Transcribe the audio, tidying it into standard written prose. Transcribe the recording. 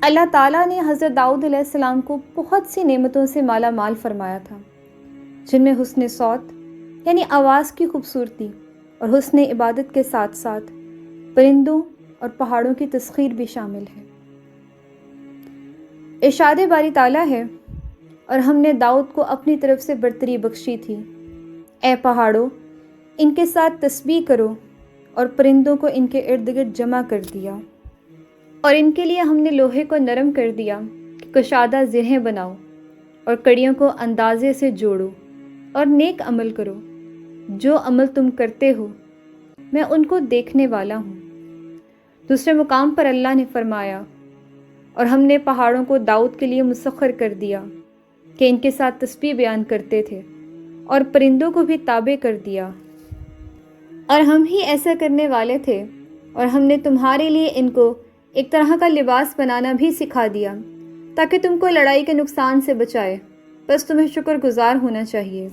اللہ تعالیٰ نے حضرت داؤد علیہ السلام کو بہت سی نعمتوں سے مالا مال فرمایا تھا، جن میں حسن صوت یعنی آواز کی خوبصورتی اور حسن عبادت کے ساتھ ساتھ پرندوں اور پہاڑوں کی تسخیر بھی شامل ہے۔ ارشاد باری تعالیٰ ہے، اور ہم نے داؤد کو اپنی طرف سے برتری بخشی تھی، اے پہاڑوں ان کے ساتھ تسبیح کرو، اور پرندوں کو ان کے ارد گرد جمع کر دیا، اور ان کے لیے ہم نے لوہے کو نرم کر دیا کہ کشادہ زرہیں بناؤ، اور کڑیوں کو اندازے سے جوڑو، اور نیک عمل کرو، جو عمل تم کرتے ہو میں ان کو دیکھنے والا ہوں۔ دوسرے مقام پر اللہ نے فرمایا، اور ہم نے پہاڑوں کو داؤد کے لیے مسخر کر دیا کہ ان کے ساتھ تسبیح بیان کرتے تھے، اور پرندوں کو بھی تابع کر دیا، اور ہم ہی ایسا کرنے والے تھے، اور ہم نے تمہارے لیے ان کو ایک طرح کا لباس بنانا بھی سکھا دیا تاکہ تم کو لڑائی کے نقصان سے بچائے، بس تمہیں شکر گزار ہونا چاہیے۔